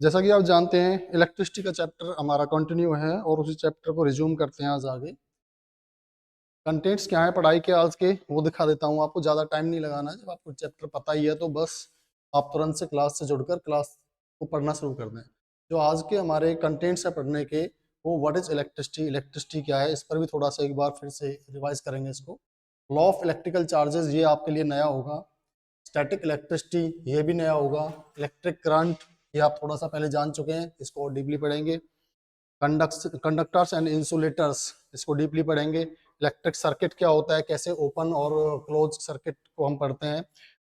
जैसा कि आप जानते हैं इलेक्ट्रिसिटी का चैप्टर हमारा कंटिन्यू है और उसी चैप्टर को रिज्यूम करते हैं आज आगे। कंटेंट्स क्या है पढ़ाई के आज के वो दिखा देता हूँ आपको। ज़्यादा टाइम नहीं लगाना है, जब आपको चैप्टर पता ही है तो बस आप तुरंत से क्लास से जुड़कर क्लास को पढ़ना शुरू कर दें। जो आज के हमारे कंटेंट्स है पढ़ने के, वो व्हाट इज इलेक्ट्रिसिटी, इलेक्ट्रिसिटी क्या है, इस पर भी थोड़ा सा एक बार फिर से रिवाइज करेंगे इसको। लॉ ऑफ इलेक्ट्रिकल चार्जेस ये आपके लिए नया होगा। स्टैटिक इलेक्ट्रिसिटी ये भी नया होगा। इलेक्ट्रिक करंट ये आप थोड़ा सा पहले जान चुके हैं, इसको और डीपली पढ़ेंगे। कंडक्टर्स एंड इंसुलेटर्स इसको डीपली पढ़ेंगे। इलेक्ट्रिक सर्किट क्या होता है, कैसे ओपन और क्लोज सर्किट को हम पढ़ते हैं।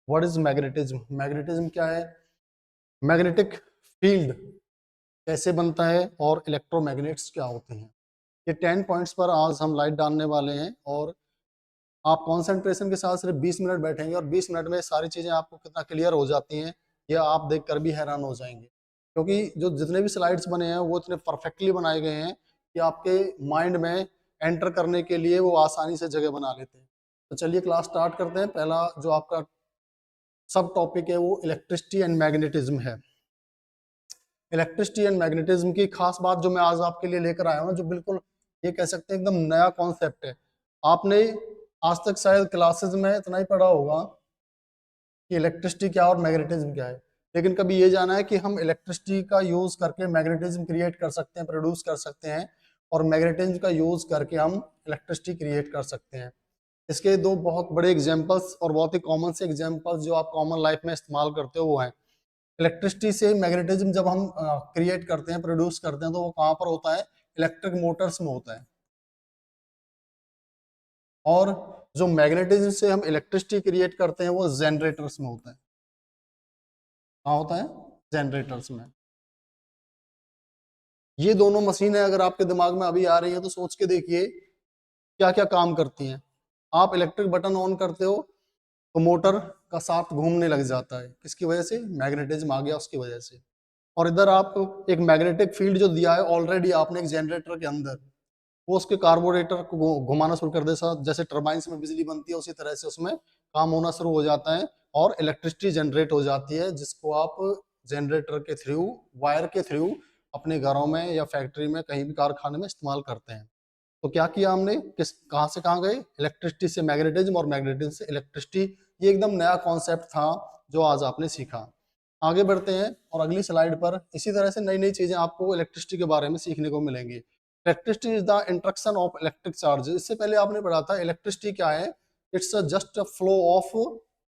व्हाट इज मैग्नेटिज्म, मैग्नेटिज्म क्या है, मैग्नेटिक फील्ड कैसे बनता है, और इलेक्ट्रोमैग्नेट्स क्या होते हैं। ये 10 पॉइंट्स पर आज हम लाइट डालने वाले हैं और आप कंसंट्रेशन के साथ सिर्फ 20 मिनट बैठेंगे और 20 मिनट में सारी चीजें आपको कितना क्लियर हो जाती हैं ये आप देखकर भी हैरान हो जाएंगे। क्योंकि जो जितने भी स्लाइड्स बने हैं वो इतने परफेक्टली बनाए गए हैं कि आपके माइंड में एंटर करने के लिए वो आसानी से जगह बना लेते हैं। तो चलिए क्लास स्टार्ट करते हैं। पहला जो आपका सब टॉपिक है वो इलेक्ट्रिसिटी एंड मैग्नेटिज्म है। इलेक्ट्रिसिटी एंड मैग्नेटिज्म की खास बात जो मैं आज आपके लिए लेकर आया हूँ, जो बिल्कुल ये कह सकते हैं एकदम नया कॉन्सेप्ट है। आपने आज तक शायद क्लासेस में इतना ही पढ़ा होगा कि इलेक्ट्रिसिटी क्या और मैग्नेटिज्म क्या है, लेकिन कभी ये जाना है कि हम इलेक्ट्रिसिटी का यूज करके मैग्नेटिज्म क्रिएट कर सकते हैं, प्रोड्यूस कर सकते हैं, और मैग्नेटिज्म का यूज करके हम इलेक्ट्रिसिटी क्रिएट कर सकते हैं। इसके दो बहुत बड़े एग्जांपल्स और बहुत ही कॉमन से एग्जांपल्स जो आप कॉमन लाइफ में इस्तेमाल करते हो वो हैं। इलेक्ट्रिसिटी से मैग्नेटिज्म जब हम क्रिएट करते हैं, प्रोड्यूस करते हैं, तो वो कहाँ पर होता है, इलेक्ट्रिक मोटर्स में होता है। और जो मैग्नेटिज्म से हम इलेक्ट्रिसिटी क्रिएट करते हैं वो जनरेटर्स में होता है। कहाँ होता है, जनरेटर्स में। ये दोनों मशीनें अगर आपके दिमाग में अभी आ रही हैं तो सोच के देखिए क्या क्या काम करती हैं। आप इलेक्ट्रिक बटन ऑन करते हो तो मोटर का शाफ्ट घूमने लग जाता है, किसकी वजह से, मैग्नेटिज्म आ गया उसकी वजह से। और इधर आप एक मैग्नेटिक फील्ड जो दिया है ऑलरेडी आपने एक जनरेटर के अंदर, वो उसके कार्बोरेटर को घुमाना शुरू कर देता है। जैसे टरबाइंस में बिजली बनती है उसी तरह से उसमें काम होना शुरू हो जाता है और इलेक्ट्रिसिटी जनरेट हो जाती है, जिसको आप जनरेटर के थ्रू, वायर के थ्रू अपने घरों में या फैक्ट्री में कहीं भी कारखाने में इस्तेमाल करते हैं। तो क्या किया हमने, किस कहाँ से कहाँ गए, इलेक्ट्रिसिटी से मैग्नेटिज्म और मैग्नेटिज्म से इलेक्ट्रिसिटी। ये एकदम नया कॉन्सेप्ट था जो आज आपने सीखा। आगे बढ़ते हैं और अगली स्लाइड पर इसी तरह से नई नई चीजें आपको इलेक्ट्रिसिटी के बारे में सीखने को मिलेंगी। Electricity is the interaction of electric charges. इससे पहले आपने पढ़ा था इलेक्ट्रिसिटी क्या है, it's just a flow of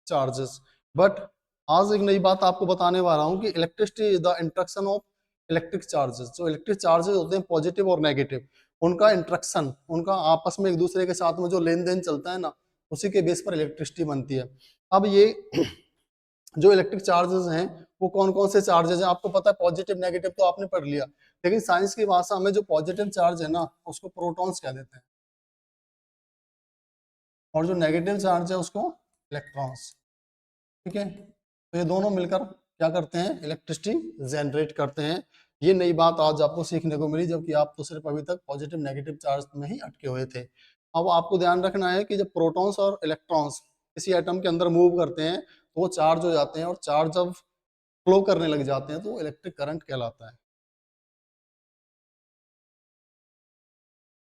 charges. But आज एक नई बात आपको बताने वाला हूँ कि electricity is the interaction of electric charges. जो इलेक्ट्रिक चार्जेस होते हैं पॉजिटिव और नेगेटिव, उनका इंट्रक्शन, उनका आपस में एक दूसरे के साथ में जो लेन देन चलता है ना, उसी के बेस पर इलेक्ट्रिसिटी बनती है। अब ये जो इलेक्ट्रिक चार्जेस हैं वो कौन कौन से चार्जेस हैं आपको पता है, पॉजिटिव नेगेटिव तो आपने पढ़ लिया, लेकिन साइंस की भाषा में जो पॉजिटिव चार्ज है ना उसको प्रोटॉन्स कह देते हैं, और जो नेगेटिव चार्ज है उसको इलेक्ट्रॉन्स। ठीक है, तो ये दोनों मिलकर क्या करते हैं, इलेक्ट्रिसिटी जनरेट करते हैं। ये नई बात आज आपको सीखने को मिली, जबकि आप तो सिर्फ अभी तक पॉजिटिव नेगेटिव चार्ज में ही अटके हुए थे। अब आपको ध्यान रखना है कि जब प्रोटॉन्स और इलेक्ट्रॉन्स किसी एटम के अंदर मूव करते हैं तो वो चार्ज हो जाते हैं, और चार्ज जब फ्लो करने लग जाते हैं तो वो इलेक्ट्रिक करंट कहलाता है।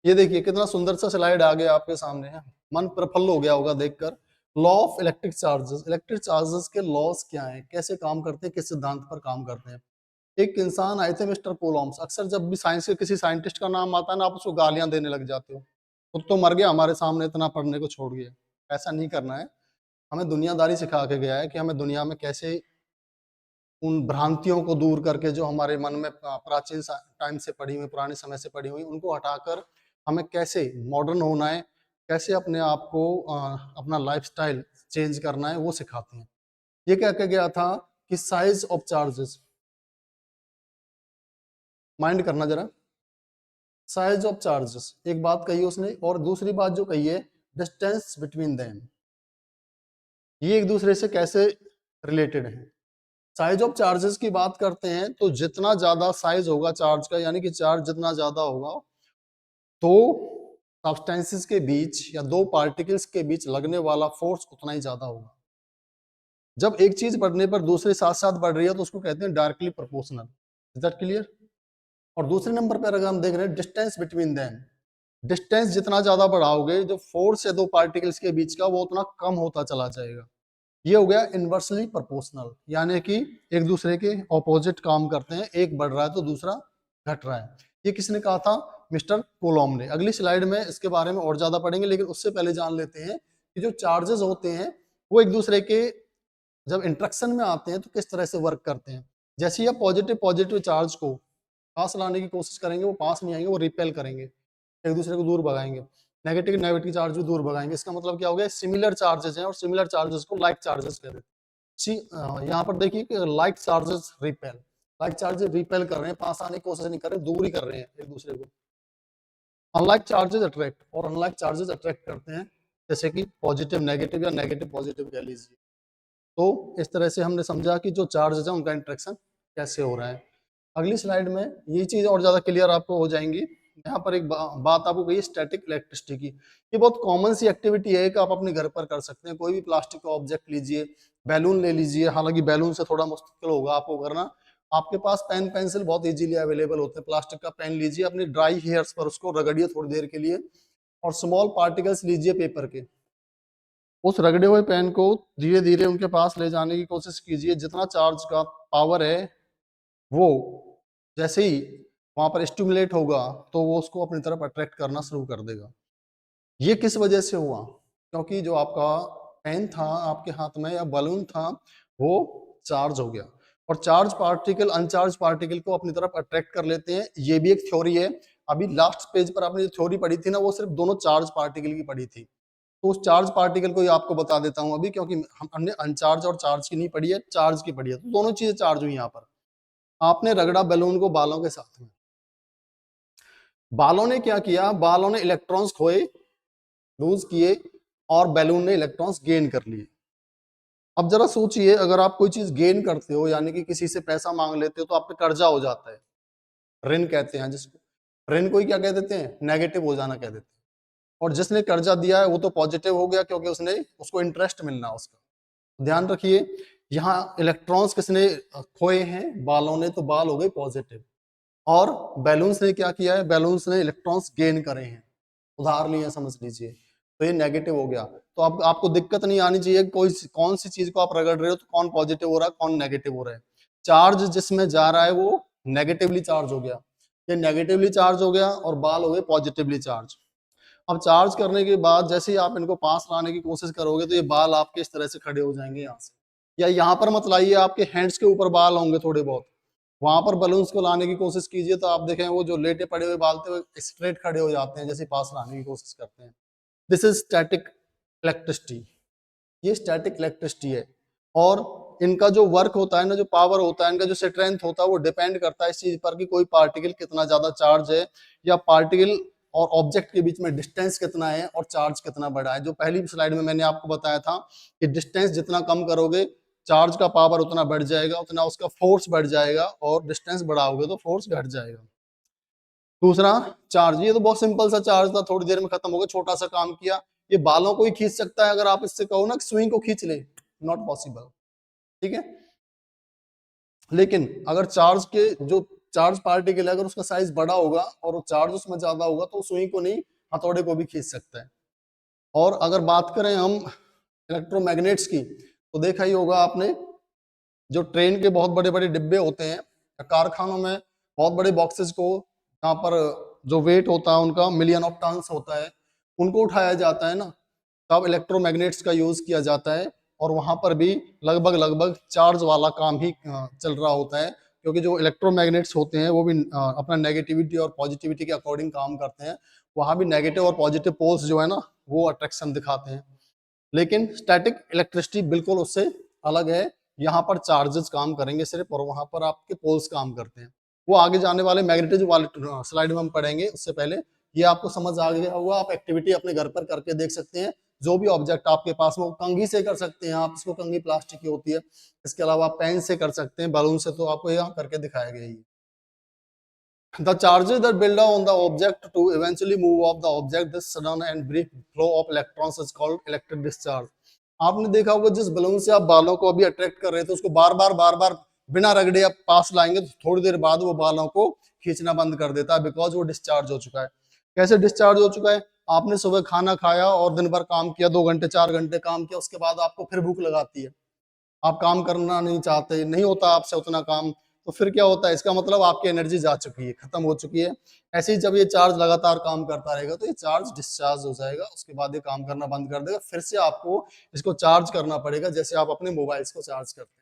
ये देखिए कितना सुंदर सा स्लाइड आ गया आपके सामने है, मन प्रफुल्ल हो गया होगा देखकर। Law of electric charges, electric charges के लॉस क्या हैं, कैसे काम करते हैं, किस सिद्धांत पर काम करते हैं। एक इंसान आए थे मिस्टर कोलॉम्स। अक्सर जब भी साइंस के किसी साइंटिस्ट का नाम आता है ना, आप उसको गालियां देने लग जाते हो, खुद तो मर गया हमारे सामने इतना पढ़ने को छोड़ गया। ऐसा नहीं करना है। हमें दुनियादारी सिखा के गया है कि हमें दुनिया में कैसे उन भ्रांतियों को दूर करके जो हमारे मन में प्राचीन टाइम से पड़ी हुई, पुराने समय से पड़ी हुई, उनको हटाकर हमें कैसे मॉडर्न होना है, कैसे अपने आप को अपना लाइफस्टाइल चेंज करना है, वो सिखाते हैं। ये क्या कह गया था कि साइज ऑफ चार्जेस, माइंड करना जरा, साइज ऑफ चार्जेस एक बात कही उसने, और दूसरी बात जो कही है डिस्टेंस बिटवीन देम, ये एक दूसरे से कैसे रिलेटेड है। साइज ऑफ चार्जेस की बात करते हैं तो जितना ज्यादा साइज होगा चार्ज का, यानी कि चार्ज जितना ज्यादा होगा, तो सब्सटेंसेस के बीच या दो पार्टिकल्स के बीच लगने वाला फोर्स उतना ही ज्यादा होगा। जब एक चीज बढ़ने पर दूसरे साथ साथ बढ़ रही है तो उसको कहते हैं directly proportional. Is that clear? और दूसरे नंबर पर अगर हम देख रहे हैं डिस्टेंस बिटवीन देम, डिस्टेंस जितना ज्यादा बढ़ाओगे जो फोर्स है दो पार्टिकल्स के बीच का वो उतना कम होता चला जाएगा। ये हो गया इनवर्सली प्रोपोर्शनल, यानी कि एक दूसरे के ऑपोजिट काम करते हैं, एक बढ़ रहा है तो दूसरा घट रहा है। ये किसने कहा था? मिस्टर कोलॉम ने। अगली स्लाइड में इसके बारे में और ज्यादा पढ़ेंगे, लेकिन उससे पहले जान लेते हैं कि जो चार्जेस होते हैं वो एक दूसरे के जब इंट्रैक्शन में आते हैं तो किस तरह से वर्क करते हैं। जैसे ये पॉजिटिव पॉजिटिव चार्ज को पास लाने की कोशिश करेंगे, वो पास नहीं आएंगे, वो रिपेल करेंगे, एक दूसरे को दूर भगाएंगे। नेगेटिव नेगेटिव चार्ज भी दूर भगाएंगे। इसका मतलब क्या हो गया? सिमिलर चार्जेस हैं और सिमिलर चार्जेस को लाइक चार्जेस कहते हैं। सी यहाँ पर देखिए कि like charges repel, like charges repel कर रहे हैं, पास आने की कोशिश नहीं कर रहे, दूर ही कर रहे हैं एक दूसरे को। अनलाइक चार्जेस अट्रैक्ट, और अनलाइक चार्जेस अट्रैक्ट करते हैं, जैसे कि पॉजिटिव नेगेटिव या नेगेटिव पॉजिटिव कह लीजिए। तो इस तरह से हमने समझा कि जो चार्जेस है उनका इंट्रैक्शन कैसे हो रहा है। अगली स्लाइड में ये चीज और ज्यादा क्लियर आपको हो जाएंगी। यहाँ पर एक बात आपको कही स्टैटिक इलेक्ट्रिसिटी की। ये बहुत कॉमन सी एक्टिविटी है कि आप अपने घर पर कर सकते हैं। कोई भी प्लास्टिक का ऑब्जेक्ट लीजिए, बैलून ले लीजिए, हालांकि बैलून से थोड़ा मुश्किल होगा आपको करना। आपके पास पेन पेंसिल बहुत इजीली अवेलेबल होते हैं। प्लास्टिक का पेन लीजिए, अपनी ड्राई हेयर्स पर उसको रगड़िए थोड़ी देर के लिए, और स्मॉल पार्टिकल्स लीजिए पेपर के, उस रगड़े हुए पेन को धीरे धीरे उनके पास ले जाने की कोशिश कीजिए। जितना चार्ज का पावर है वो जैसे ही वहां पर स्टिमुलेट होगा तो वो उसको अपनी तरफ अट्रैक्ट करना शुरू कर देगा। ये किस वजह से हुआ? क्योंकि जो आपका पेन था आपके हाथ में या बलून था वो चार्ज हो गया, और चार्ज पार्टिकल अनचार्ज पार्टिकल को अपनी तरफ अट्रैक्ट कर लेते हैं। ये भी एक थ्योरी है। अभी लास्ट पेज पर आपने जो थ्योरी पढ़ी थी ना, वो सिर्फ दोनों चार्ज पार्टिकल की पढ़ी थी। तो उस चार्ज पार्टिकल को ही आपको बता देता हूं अभी, क्योंकि हमने अनचार्ज और चार्ज की नहीं पढ़ी है, चार्ज की पढ़ी है। तो दोनों चीजें चार्ज हुई यहाँ पर। आपने रगड़ा बैलून को बालों के साथ में, बालों ने क्या किया? बालों ने इलेक्ट्रॉन्स खोए, लूज किए, और बैलून ने इलेक्ट्रॉन्स गेन कर लिए। अब जरा सोचिए, अगर आप कोई चीज गेन करते हो, यानी कि किसी से पैसा मांग लेते हो, तो आप पे कर्जा हो जाता है, ऋण कहते हैं जिसको। ऋण को ही क्या कह देते हैं? नेगेटिव हो जाना कह देते हैं। और जिसने कर्जा दिया है वो तो पॉजिटिव हो गया, क्योंकि उसने उसको इंटरेस्ट मिलना उसका। ध्यान रखिए, यहाँ इलेक्ट्रॉन्स किसने खोए हैं? बालों ने, तो बाल हो गए पॉजिटिव। और बैलून्स ने क्या किया है? बैलून्स ने इलेक्ट्रॉन्स गेन करे हैं, उधार लिए, समझ लीजिए। तो ये नेगेटिव हो गया। तो अब आपको दिक्कत नहीं आनी चाहिए कोई कौन सी चीज को आप रगड़ रहे हो तो कौन पॉजिटिव हो रहा है कौन नेगेटिव हो रहा है। चार्ज जिसमें जा रहा है वो नेगेटिवली चार्ज हो गया, ये नेगेटिवली चार्ज हो गया, और बाल हो गए पॉजिटिवली चार्ज। अब चार्ज करने के बाद जैसे ही आप इनको पास लाने की कोशिश करोगे तो ये बाल आपके इस तरह से खड़े हो जाएंगे यहाँ से, या यहाँ पर मत लाइए, आपके हैंड्स के ऊपर बाल होंगे थोड़े बहुत, वहां पर बलून्स को लाने की कोशिश कीजिए तो आप देखें वो जो लेटे पड़े हुए बाल थे वो स्ट्रेट खड़े हो जाते हैं जैसे पास लाने की कोशिश करते हैं। दिस इज स्टैटिक इलेक्ट्रिसिटी, ये स्टैटिक इलेक्ट्रिसिटी है। और इनका जो वर्क होता है ना, जो पावर होता है, इनका जो स्ट्रेंथ होता है, वो डिपेंड करता है इस चीज पर कि कोई पार्टिकल कितना ज्यादा चार्ज है, या पार्टिकल और ऑब्जेक्ट के बीच में डिस्टेंस कितना है और चार्ज कितना बड़ा है। जो पहली स्लाइड में मैंने आपको बताया था कि डिस्टेंस जितना कम करोगे चार्ज का पावर उतना बढ़ जाएगा, उतना उसका फोर्स बढ़ जाएगा, और डिस्टेंस बढ़ाओगे तो फोर्स घट जाएगा। दूसरा चार्ज, ये तो बहुत सिंपल सा चार्ज था, थोड़ी देर में खत्म हो गया, छोटा सा काम किया। ये बालों को ही खींच सकता है, अगर आप इससे कहो ना कि स्विंग को खींच ले, नॉट पॉसिबल, ठीक है। लेकिन अगर चार्ज के जो चार्ज पार्टिकल है अगर उसका साइज बड़ा होगा और वो चार्ज उसमें ज्यादा होगा तो सुई को नहीं हथौड़े को भी खींच सकता है। और अगर बात करें हम इलेक्ट्रोमैग्नेट्स की, तो देखा ही होगा आपने, जो ट्रेन के बहुत बड़े बड़े डिब्बे होते हैं, कारखानों में बहुत बड़े बॉक्सेस को, यहाँ पर जो वेट होता है उनका मिलियन ऑफ टन्स होता है, उनको उठाया जाता है ना, तब इलेक्ट्रोमैग्नेट्स का यूज किया जाता है। और वहां पर भी लगभग लगभग चार्ज वाला काम ही चल रहा होता है, क्योंकि जो इलेक्ट्रोमैग्नेट्स होते हैं वो भी अपना नेगेटिविटी और पॉजिटिविटी के अकॉर्डिंग काम करते हैं। वहां भी नेगेटिव और पॉजिटिव पोल्स जो है ना वो अट्रैक्शन दिखाते हैं। लेकिन स्टैटिक इलेक्ट्रिसिटी बिल्कुल उससे अलग है। यहाँ पर चार्जेस काम करेंगे सिर्फ, और वहां पर आपके पोल्स काम करते हैं। वो आगे जाने वाले मैग्नेटिज्म वाले स्लाइड में हम पढ़ेंगे। उससे पहले ये आपको समझ आ गया होगा, आप एक्टिविटी अपने घर पर करके देख सकते हैं। जो भी ऑब्जेक्ट आपके पास में, वो कंघी से कर सकते हैं आप, इसको कंघी प्लास्टिक की होती है। इसके अलावा आप पेन से कर सकते हैं, बैलून से तो आपको यहाँ करके दिखाया गया है। The charges that build on the object to eventually move off the object, this sudden and brief flow of electrons is called electric discharge. आपने देखा होगा जिस बलून से आप बालों को अभी अट्रैक्ट कर रहे थे उसको बार बार बिना रगड़े आप पास लाएंगे तो थोड़ी देर बाद वो बालों को खींचना बंद कर देता है, बिकॉज वो डिस्चार्ज हो चुका है। कैसे डिस्चार्ज हो चुका है? आपने सुबह खाना खाया और दिन भर काम किया, 2 घंटे 4 घंटे काम किया, उसके बाद आपको फिर भूख लगाती है, आप काम करना नहीं चाहते, नहीं होता आपसे उतना काम, तो फिर क्या होता है? इसका मतलब आपकी एनर्जी जा चुकी है, खत्म हो चुकी है। ऐसे ही जब ये चार्ज लगातार काम करता रहेगा तो ये चार्ज डिस्चार्ज हो जाएगा, उसके बाद ये काम करना बंद कर देगा, फिर से आपको इसको चार्ज करना पड़ेगा, जैसे आप अपने मोबाइल्स को चार्ज करते हैं।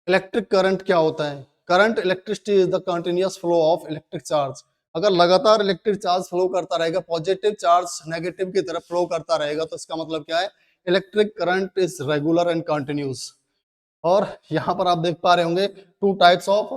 इलेक्ट्रिक करंट क्या होता है? Current electricity is the continuous flow of electric charge. अगर लगातार इलेक्ट्रिक चार्ज फ्लो करता रहेगा, पॉजिटिव चार्ज नेगेटिव की तरफ फ्लो करता रहेगा, तो इसका मतलब क्या है? Electric current is regular and continuous. और यहाँ पर आप देख पा रहे होंगे two types of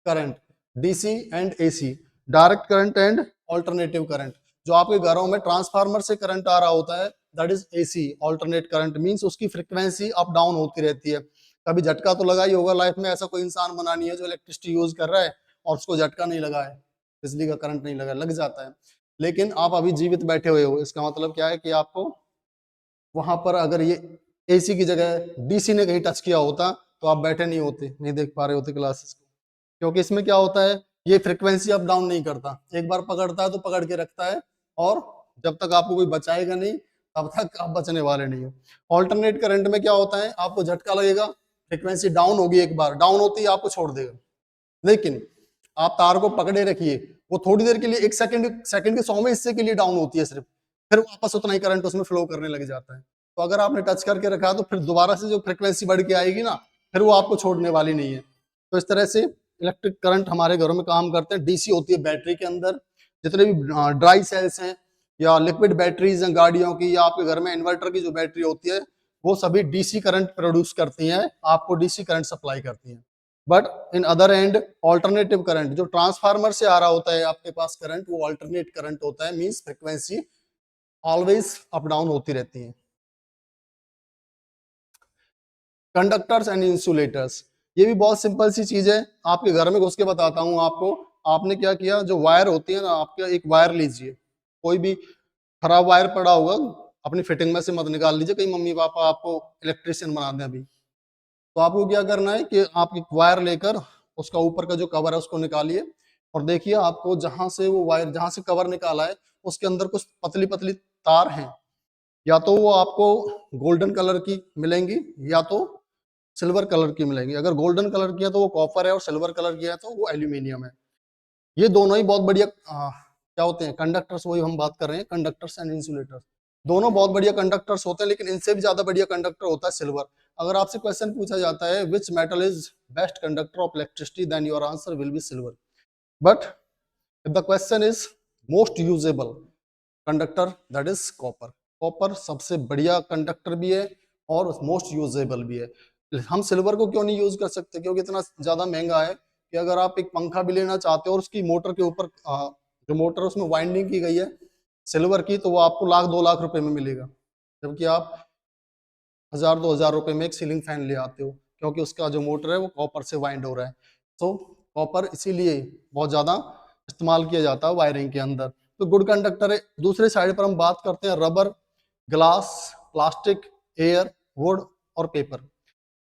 current, DC and AC, direct current and alternative current. जो आपके घरों में ट्रांसफार्मर से करंट आ रहा होता है, that is AC. Alternate current means उसकी फ्रीक्वेंसी अप डाउन होती रहती है। कभी झटका तो लगा ही होगा लाइफ में, ऐसा कोई इंसान बना नहीं है जो इलेक्ट्रिसिटी यूज कर रहा है और उसको झटका नहीं लगा है, बिजली का करंट नहीं लगा, लग जाता है। लेकिन आप अभी जीवित बैठे हुए हो, इसका मतलब क्या है कि आपको वहां पर अगर ये एसी की जगह डीसी ने कहीं टच किया होता तो आप बैठे नहीं होते, नहीं देख पा रहे होते क्लासेस को। क्योंकि इसमें क्या होता है, ये फ्रिक्वेंसी अप डाउन नहीं करता, एक बार पकड़ता है तो पकड़ के रखता है, और जब तक आपको कोई बचाएगा नहीं तब तक आप बचने वाले नहीं हो। ऑल्टरनेट करंट में क्या होता है, आपको झटका लगेगा, फ्रिक्वेंसी डाउन होगी, एक बार डाउन होती है आपको छोड़ देगा, लेकिन आप तार को पकड़े रखिए, वो थोड़ी देर के लिए, 1 सेकंड, सेकंड के 100वें हिस्से के लिए डाउन होती है सिर्फ, फिर वापस उतना ही करंट उसमें फ्लो करने लग जाता है। तो अगर आपने टच करके रखा तो फिर दोबारा से जो फ्रिक्वेंसी बढ़ के आएगी ना, फिर वो आपको छोड़ने वाली नहीं है। तो इस तरह से इलेक्ट्रिक करंट हमारे घरों में काम करते हैं। डीसी होती है बैटरी के अंदर, जितने भी ड्राई सेल्स हैं या लिक्विड बैटरीज हैं गाड़ियों की, या आपके घर में इन्वर्टर की जो बैटरी होती है, वो सभी डीसी करंट प्रोड्यूस करती हैं, आपको डीसी करंट सप्लाई करती हैं। But in other and alternative current, जो ट्रांसफार्मर से आ रहा होता है आपके पास करंट, वो ऑल्टरनेट करंट होता है, means frequency always up down होती रहती है। कंडक्टर्स एंड इंसुलेटर्स, ये भी बहुत सिंपल सी चीज है, आपके घर में घुस के बताता हूँ आपको। आपने क्या किया, जो वायर होती है ना, आपके एक वायर लीजिए, कोई भी खराब वायर पड़ा होगा अपनी फिटिंग में से मत निकाल लीजिए, कहीं मम्मी पापा आपको इलेक्ट्रिशियन बना दें अभी। तो आपको क्या करना है कि आप एक वायर लेकर उसका ऊपर का जो कवर है उसको निकालिए, और देखिए आपको जहां से वो वायर, जहां से कवर निकाला है, उसके अंदर कुछ पतली पतली तार हैं, या तो वो आपको गोल्डन कलर की मिलेंगी या तो सिल्वर कलर की मिलेंगी। अगर गोल्डन कलर की है तो वो कॉपर है, और सिल्वर कलर की है तो वो एल्यूमिनियम है। ये दोनों ही बहुत बढ़िया क्या होते हैं, कंडक्टर्स, वही हम बात कर रहे हैं, कंडक्टर्स एंड इंसुलेटर्स। दोनों बहुत बढ़िया कंडक्टर्स होते हैं, लेकिन इनसे भी ज्यादा बढ़िया कंडक्टर होता है सिल्वर। अगर आपसे क्वेश्चन पूछा जाता है which metal is best conductor of electricity, then your answer will be silver. But if the question is most usable conductor, that is copper. Copper सबसे बढ़िया कंडक्टर भी है और मोस्ट यूजेबल भी है। हम सिल्वर को क्यों नहीं यूज कर सकते? क्योंकि इतना ज्यादा महंगा है कि अगर आप एक पंखा भी लेना चाहते हो और उसकी मोटर के ऊपर जो मोटर उसमें वाइंडिंग की गई है सिल्वर की, तो वो आपको 1 लाख 2 लाख रुपए में मिलेगा, जबकि आप 1,000 2,000 रुपए में एक सीलिंग फैन ले आते हो, क्योंकि उसका जो मोटर है वो कॉपर से वाइंड हो रहा है। तो कॉपर इसीलिए बहुत ज्यादा इस्तेमाल किया जाता है वायरिंग के अंदर। तो गुड कंडक्टर है। दूसरे साइड पर हम बात करते हैं rubber, glass, plastic, air, would और पेपर।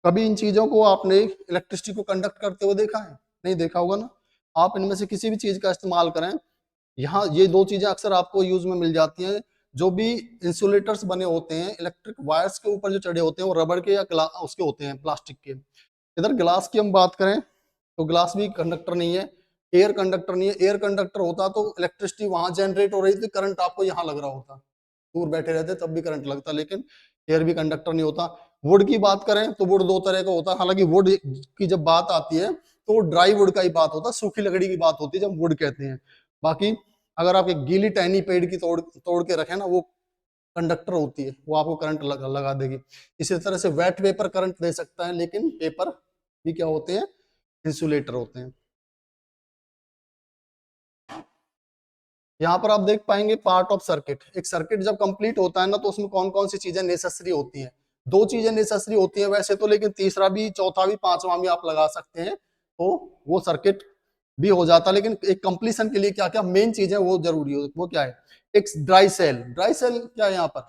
कभी इन चीजों को आपने इलेक्ट्रिसिटी को कंडक्ट करते हुए देखा है? नहीं देखा होगा ना। आप इनमें से किसी भी चीज का इस्तेमाल करें, यहाँ ये दो चीजें अक्सर आपको यूज में मिल जाती हैं। जो भी इंसुलेटर्स बने होते हैं इलेक्ट्रिक वायर्स के ऊपर जो चढ़े होते हैं, वो रबड़ के या उसके होते हैं, प्लास्टिक के। इधर ग्लास की हम बात करें तो ग्लास भी कंडक्टर नहीं है, एयर कंडक्टर नहीं है। एयर कंडक्टर होता तो इलेक्ट्रिसिटी वहां जनरेट हो रही थी, करंट आपको यहाँ लग रहा होता, दूर बैठे रहते तब भी करंट लगता, लेकिन एयर भी कंडक्टर नहीं होता। वुड की बात करें तो वुड दो तरह का होता है, हालांकि वुड की जब बात आती है तो ड्राई वुड का ही बात होता है, सूखी लकड़ी की बात होती है जब वुड कहते हैं। बाकी अगर आप एक गीली टहनी पेड़ की तोड़ तोड़ के रखें ना, वो कंडक्टर होती है, वो आपको करंट लगा देगी। इसी तरह से वेट पेपर करंट दे सकता है, लेकिन पेपर भी क्या होते हैं, इंसुलेटर होते हैं। यहाँ पर आप देख पाएंगे पार्ट ऑफ सर्किट। एक सर्किट जब कंप्लीट होता है ना, तो उसमें कौन कौन सी चीजें नेसेसरी होती हैं? दो चीजें नेसेसरी होती हैं वैसे तो, लेकिन तीसरा भी, चौथा भी, पांचवा भी आप लगा सकते हैं, तो वो सर्किट भी हो जाता। लेकिन एक कंप्लीशन के लिए क्या क्या मेन चीजें वो जरूरी हो, वो क्या है? एक ड्राई सेल। ड्राई सेल क्या है यहाँ पर?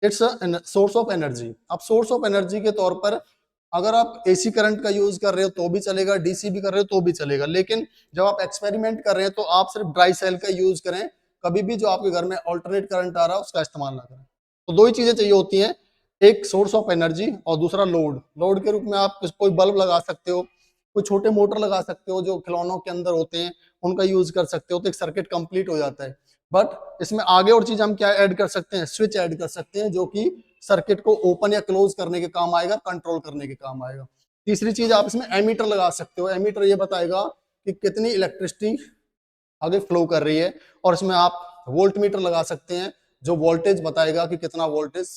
It's source of energy. अब सोर्स ऑफ एनर्जी के तौर पर अगर आप एसी करंट का यूज कर रहे हो तो भी चलेगा, डीसी भी कर रहे हो तो भी चलेगा, लेकिन जब आप एक्सपेरिमेंट कर रहे हैं तो आप सिर्फ ड्राई सेल का यूज करें। कभी भी जो आपके घर में अल्टरनेट करंट आ रहा है उसका इस्तेमाल ना करें। तो दो ही चीजें चाहिए होती हैं, एक सोर्स ऑफ एनर्जी और दूसरा लोड। लोड के रूप में आप कोई बल्ब लगा सकते हो, कोई छोटे मोटर लगा सकते हो जो खिलौनों के अंदर होते हैं, उनका यूज कर सकते हो, तो एक सर्किट कंप्लीट हो जाता है। बट इसमें आगे और चीज हम क्या ऐड कर सकते हैं, स्विच ऐड कर सकते हैं, जो कि सर्किट को ओपन या क्लोज करने के काम आएगा, कंट्रोल करने के काम आएगा। तीसरी चीज आप इसमें एमीटर लगा सकते हो। एमीटर ये बताएगा कि कितनी इलेक्ट्रिसिटी आगे फ्लो कर रही है, और इसमें आप वोल्ट मीटर लगा सकते हैं जो वोल्टेज बताएगा कि कितना वोल्टेज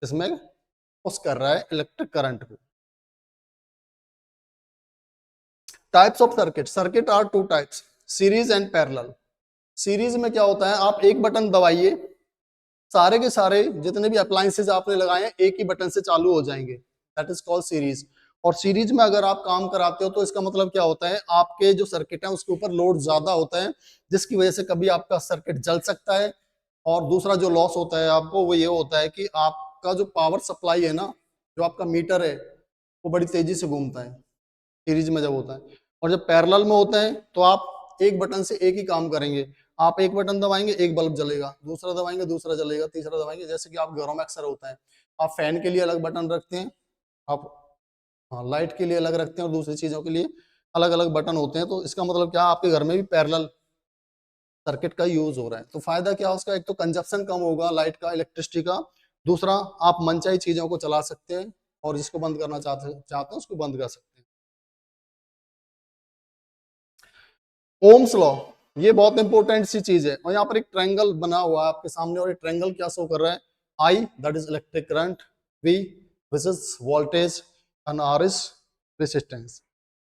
इसमें पुश कर रहा है इलेक्ट्रिक करंट को। Types of circuit, circuit are two types, series and parallel. Series में क्या होता है, आप एक बटन दबाइए, सारे के सारे जितने भी अप्लायंसेज आपने लगाए हैं एक ही बटन से चालू हो जाएंगे, दैट इज कॉल्ड सीरीज। और सीरीज में अगर आप काम कराते हो तो इसका मतलब क्या होता है, आपके जो सर्किट है उसके ऊपर लोड ज्यादा होता है, जिसकी वजह से कभी आपका सर्किट जल सकता है। और दूसरा जो लॉस होता है आपको वो ये होता है कि आपका जो पावर सप्लाई है ना, जो आपका मीटर है वो बड़ी तेजी से घूमता है सीरीज में जब होता है। और जब पैरेलल में होता है तो आप एक बटन से एक ही काम करेंगे, आप एक बटन दबाएंगे एक बल्ब जलेगा, दूसरा दबाएंगे दूसरा जलेगा, तीसरा दबाएंगे, जैसे कि आप घरों में अक्सर होता है, आप फैन के लिए अलग बटन रखते हैं, आप लाइट के लिए अलग रखते हैं, और दूसरी चीजों के लिए अलग अलग बटन होते हैं। तो इसका मतलब क्या, आपके घर में भी पैरेलल सर्किट का यूज हो रहा है। तो फायदा क्या उसका, एक तो कंजप्शन कम होगा लाइट का, इलेक्ट्रिसिटी का, दूसरा आप मनचाही चीजों को चला सकते हैं, और जिसको बंद करना चाहते हैं उसको बंद कर सकते हैं। ओम्स लॉ, ये बहुत इंपॉर्टेंट सी चीज है। और यहाँ पर एक ट्रायंगल बना हुआ है आपके सामने, और एक ट्रायंगल क्या शो कर रहा है, I that is electric current, V which is voltage, and R is resistance.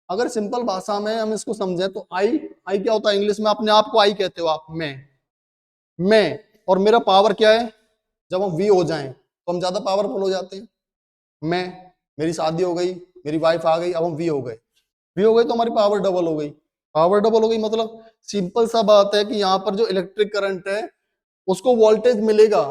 अगर सिंपल भाषा में हम इसको समझें तो आई, आई क्या होता है इंग्लिश में, अपने आप को आई कहते हो आप, मैं, और मेरा पावर क्या है, जब हम वी हो जाएं तो हम ज्यादा पावरफुल हो जाते हैं। मैं, मेरी शादी हो गई, मेरी वाइफ आ गई, अब हम वी हो गए, वी हो गई तो हमारी पावर डबल हो गई। पावर डबल हो गई मतलब सिंपल सा बात है कि यहाँ पर जो इलेक्ट्रिक करंट है उसको वोल्टेज मिलेगा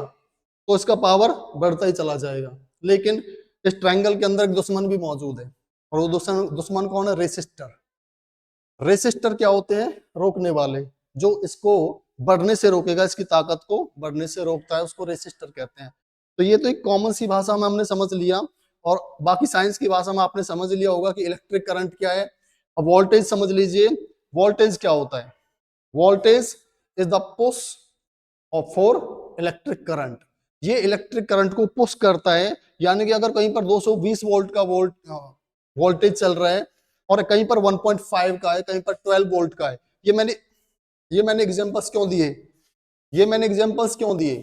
तो इसका पावर बढ़ता ही चला जाएगा। लेकिन इस ट्रायंगल के अंदर एक दुश्मन भी मौजूद है, और वो दुश्मन कौन है, रेसिस्टर। रेसिस्टर क्या होते हैं, रोकने वाले, जो इसको बढ़ने से रोकेगा, इसकी ताकत को बढ़ने से रोकता है, उसको रेसिस्टर कहते हैं। तो ये तो एक कॉमन सी भाषा में हमने समझ लिया, और बाकी साइंस की भाषा में आपने समझ लिया होगा कि इलेक्ट्रिक करंट क्या है। अब वोल्टेज समझ लीजिए, वोल्टेज क्या होता है, voltage is the push of for electric current. ये इलेक्ट्रिक करंट को पुश करता है, यानी कि अगर कहीं पर 220 वोल्ट का वोल्टेज चल रहा है, और कहीं पर 1.5 का है, कहीं पर 12 वोल्ट का है। ये मैंने एग्जांपल्स क्यों दिए, ये मैंने एग्जांपल्स क्यों दिए,